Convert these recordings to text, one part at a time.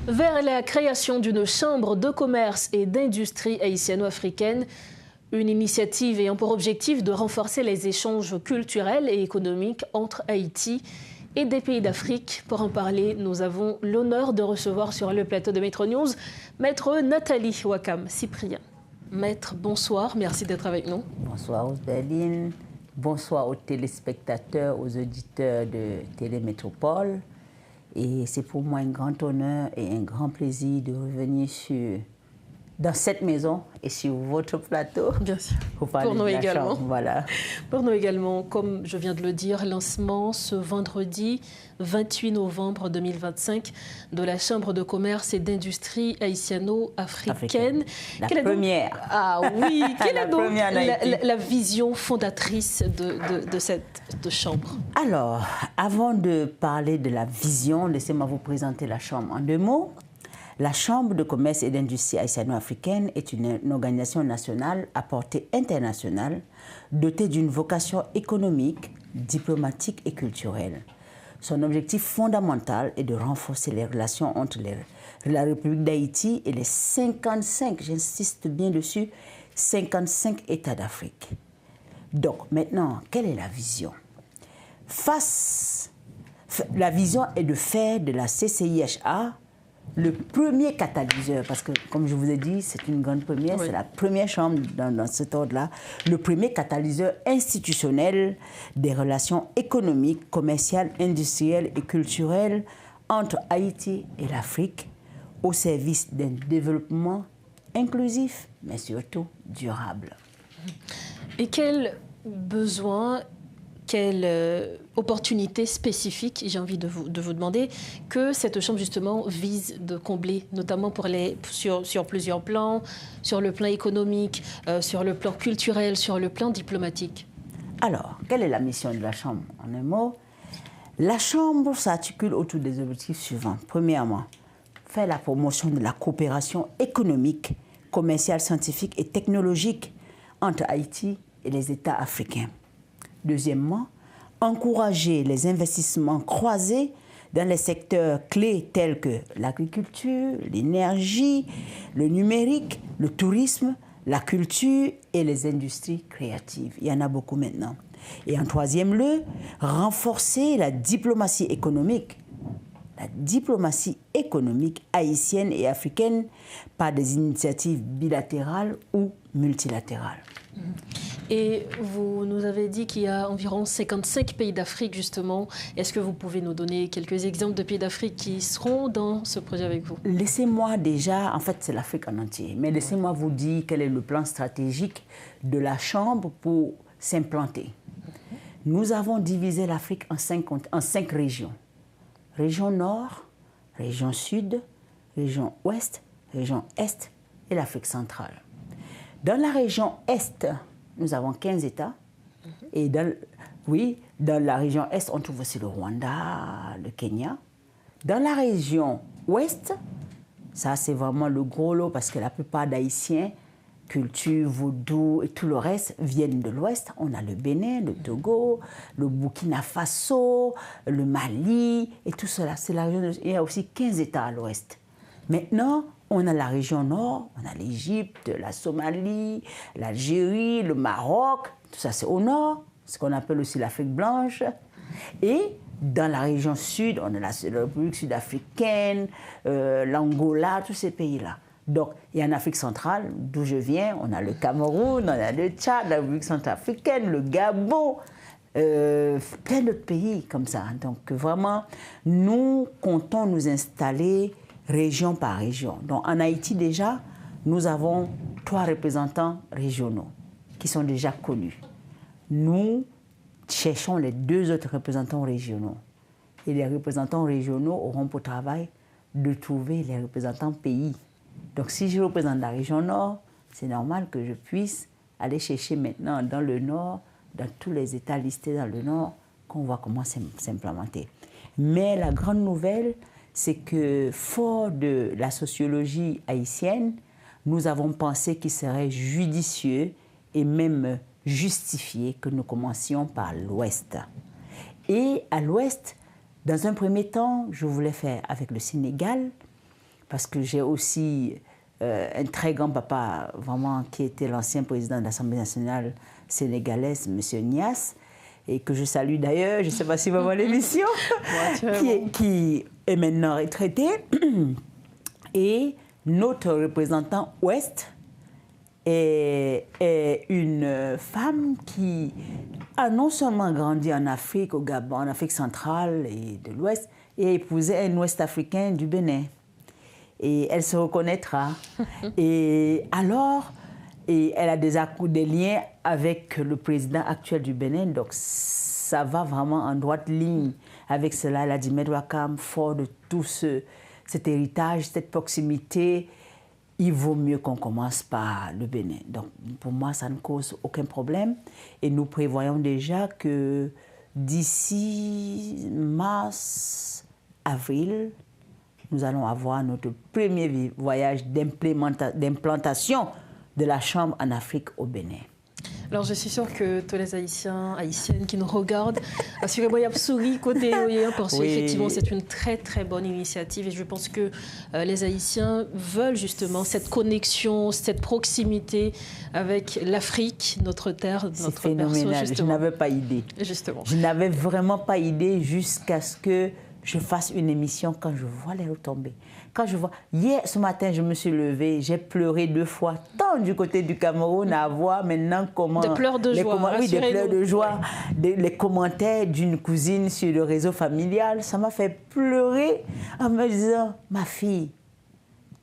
vers la création d'une chambre de commerce et d'industrie haïtiano-africaine, une initiative ayant pour objectif de renforcer les échanges culturels et économiques entre Haïti et des pays d'Afrique. Pour en parler, nous avons l'honneur de recevoir sur le plateau de Metro News Maître Nathalie Wakam-Cyprien. Maître, bonsoir, merci d'être avec nous. Bonsoir Osberline, bonsoir aux téléspectateurs, aux auditeurs de Télémétropole. Et c'est pour moi un grand honneur et un grand plaisir de revenir dans cette maison et sur votre plateau. Bien sûr. Pour nous également. Voilà. Pour nous également, comme je viens de le dire, lancement ce vendredi 28 novembre 2025 de la Chambre de commerce et d'industrie haïtiano-africaine. La première. Ah oui, quelle est donc la vision fondatrice de cette chambre? Alors, avant de parler de la vision, laissez-moi vous présenter la Chambre en 2 mots. La Chambre de commerce et d'industrie haïtiano-africaine est une organisation nationale à portée internationale dotée d'une vocation économique, diplomatique et culturelle. Son objectif fondamental est de renforcer les relations entre la République d'Haïti et les 55, j'insiste bien dessus, 55 États d'Afrique. Donc maintenant, quelle est la vision? La vision est de faire de la CCIHA le premier catalyseur, parce que, comme je vous ai dit, c'est une grande première, oui. C'est la première chambre dans cet ordre-là, le premier catalyseur institutionnel des relations économiques, commerciales, industrielles et culturelles entre Haïti et l'Afrique, au service d'un développement inclusif, mais surtout durable. Et quel besoin, quelle opportunité spécifique, j'ai envie de vous demander, que cette chambre justement vise de combler, notamment sur plusieurs plans, sur le plan économique, sur le plan culturel, sur le plan diplomatique? Alors, quelle est la mission de la chambre? En un mot, la chambre s'articule autour des objectifs suivants. Premièrement, faire la promotion de la coopération économique, commerciale, scientifique et technologique entre Haïti et les États africains. Deuxièmement, encourager les investissements croisés dans les secteurs clés tels que l'agriculture, l'énergie, le numérique, le tourisme, la culture et les industries créatives. Il y en a beaucoup maintenant. Et en troisième lieu, renforcer la diplomatie économique haïtienne et africaine par des initiatives bilatérales ou multilatérales. Et vous nous avez dit qu'il y a environ 55 pays d'Afrique, justement. Est-ce que vous pouvez nous donner quelques exemples de pays d'Afrique qui seront dans ce projet avec vous? Laissez-moi déjà, en fait c'est l'Afrique en entier, mais laissez-moi vous dire quel est le plan stratégique de la Chambre pour s'implanter. Nous avons divisé l'Afrique en 5 régions. Région Nord, Région Sud, Région Ouest, Région Est et l'Afrique centrale. Dans la région Est, nous avons 15 États. Et dans la région Est, on trouve aussi le Rwanda, le Kenya. Dans la région Ouest, ça c'est vraiment le gros lot parce que la plupart d'Haïtiens, culture, vaudou et tout le reste viennent de l'Ouest. On a le Bénin, le Togo, le Burkina Faso, le Mali et tout cela. C'est la région il y a aussi 15 États à l'Ouest. Maintenant, on a la région Nord, on a l'Égypte, la Somalie, l'Algérie, le Maroc, tout ça c'est au Nord, ce qu'on appelle aussi l'Afrique blanche. Et dans la région Sud, on a la République sud-africaine, l'Angola, tous ces pays-là. Donc, et en Afrique centrale, d'où je viens, on a le Cameroun, on a le Tchad, la République centrafricaine, le Gabon, plein d'autres pays comme ça. Donc vraiment, nous comptons nous installer région par région. Donc en Haïti déjà, nous avons 3 représentants régionaux qui sont déjà connus. Nous cherchons les 2 autres représentants régionaux. Et les représentants régionaux auront pour travail de trouver les représentants pays. Donc si je représente la région Nord, c'est normal que je puisse aller chercher maintenant dans le Nord, dans tous les États listés dans le Nord, qu'on voit comment s'implémenter. Mais la grande nouvelle, c'est que, fort de la sociologie haïtienne, nous avons pensé qu'il serait judicieux et même justifié que nous commencions par l'Ouest. Et à l'Ouest, dans un premier temps, je voulais faire avec le Sénégal, parce que j'ai aussi un très grand papa, vraiment, qui était l'ancien président de l'Assemblée nationale sénégalaise, M. Niasse, et que je salue d'ailleurs, je ne sais pas s'il va voir l'émission, qui est maintenant retraité. Et notre représentant ouest est une femme qui a non seulement grandi en Afrique, au Gabon, en Afrique centrale et de l'Ouest, et épousé un Ouest-Africain du Bénin. Et elle se reconnaîtra. Et alors, elle a des liens avec le président actuel du Bénin, donc ça va vraiment en droite ligne avec cela. Elle a dit, Maître Ouakam, fort de tout cet héritage, cette proximité, il vaut mieux qu'on commence par le Bénin. Donc, pour moi, ça ne cause aucun problème. Et nous prévoyons déjà que d'ici mars, avril, nous allons avoir notre premier voyage d'implantation de la Chambre en Afrique au Bénin. Alors, je suis sûre que tous les Haïtiens, Haïtiennes qui nous regardent, assurément, il y a souri côté parce qu'effectivement, c'est une très, très bonne initiative. Et je pense que les Haïtiens veulent justement cette connexion, cette proximité avec l'Afrique, notre terre, notre phénoménal. berceau. Je n'avais pas idée. Justement. Je n'avais vraiment pas idée jusqu'à ce que je fasse une émission quand je vois les retombées. Quand je vois... Hier, ce matin, je me suis levée, j'ai pleuré 2 fois, tant du côté du Cameroun à voir maintenant comment... Des pleurs de joie, oui, des pleurs de joie. Les commentaires d'une cousine sur le réseau familial, ça m'a fait pleurer en me disant, ma fille,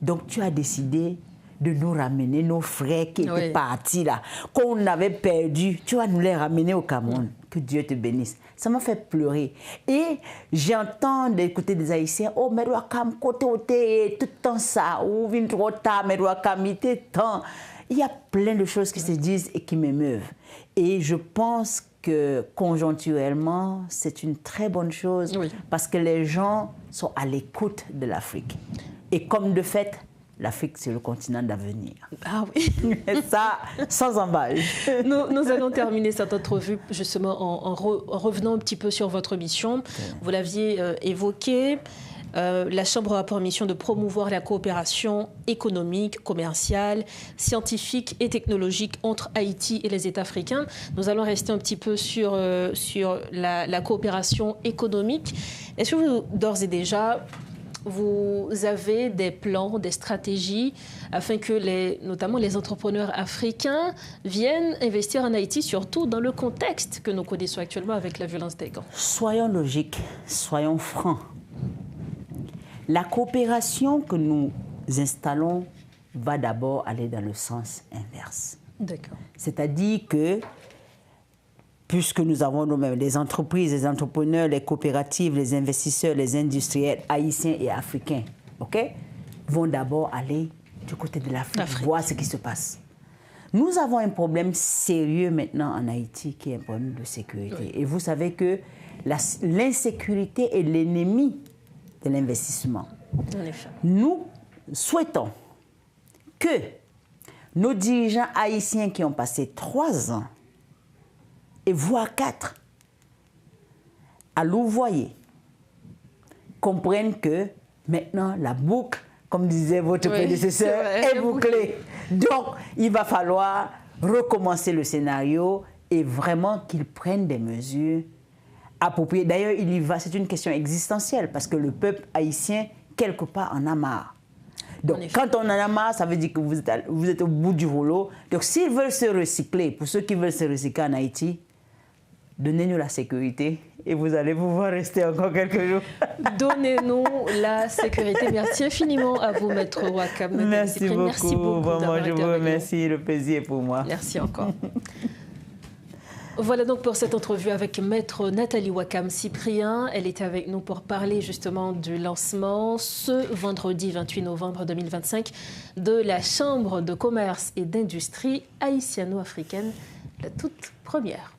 donc tu as décidé de nous ramener nos frères qui étaient partis là, qu'on avait perdus, tu vas nous les ramener au Cameroun. Que Dieu te bénisse. Ça m'a fait pleurer. Et j'entends des côtés des Haïtiens, oh, mais Ouakam, côté, tout le temps ça, ou vient trop tard, mais Ouakam, il était temps. Il y a plein de choses qui se disent et qui m'émeuvent. Et je pense que conjoncturellement, c'est une très bonne chose parce que les gens sont à l'écoute de l'Afrique. Et comme de fait, l'Afrique, c'est le continent d'avenir. Ah oui. Et ça, sans embâche. Nous allons terminer cette entrevue justement en revenant un petit peu sur votre mission. Vous l'aviez évoqué. La Chambre a pour mission de promouvoir la coopération économique, commerciale, scientifique et technologique entre Haïti et les États africains. Nous allons rester un petit peu sur la coopération économique. Est-ce que vous, d'ores et déjà, vous avez des plans, des stratégies afin que notamment les entrepreneurs africains viennent investir en Haïti, surtout dans le contexte que nous connaissons actuellement avec la violence des gangs? Soyons logiques, soyons francs. La coopération que nous installons va d'abord aller dans le sens inverse. D'accord. C'est-à-dire que puisque nous avons nous-mêmes les entreprises, les entrepreneurs, les coopératives, les investisseurs, les industriels haïtiens et africains, vont d'abord aller du côté de l'Afrique, voir ce qui se passe. Nous avons un problème sérieux maintenant en Haïti qui est un problème de sécurité. Oui. Et vous savez que l'insécurité est l'ennemi de l'investissement. Nous souhaitons que nos dirigeants haïtiens qui ont passé 3 ans et voire 4 à louvoyer comprennent que maintenant la boucle, comme disait votre prédécesseur, est bouclée. Donc il va falloir recommencer le scénario et vraiment qu'ils prennent des mesures appropriées. D'ailleurs, c'est une question existentielle parce que le peuple haïtien, quelque part, en a marre. Donc, quand on en a marre, ça veut dire que vous êtes au bout du rouleau. Donc, s'ils veulent se recycler, pour ceux qui veulent se recycler en Haïti, donnez-nous la sécurité et vous allez pouvoir rester encore quelques jours. Donnez-nous la sécurité. Merci infiniment à vous, Maître Ouakam. Merci beaucoup. Merci beaucoup. Vraiment, je vous remercie. Le plaisir est pour moi. Merci encore. Voilà donc pour cette entrevue avec Maître Nathalie Ouakam Cyprien. Elle était avec nous pour parler justement du lancement ce vendredi 28 novembre 2025 de la Chambre de commerce et d'industrie haïtiano-africaine, la toute première.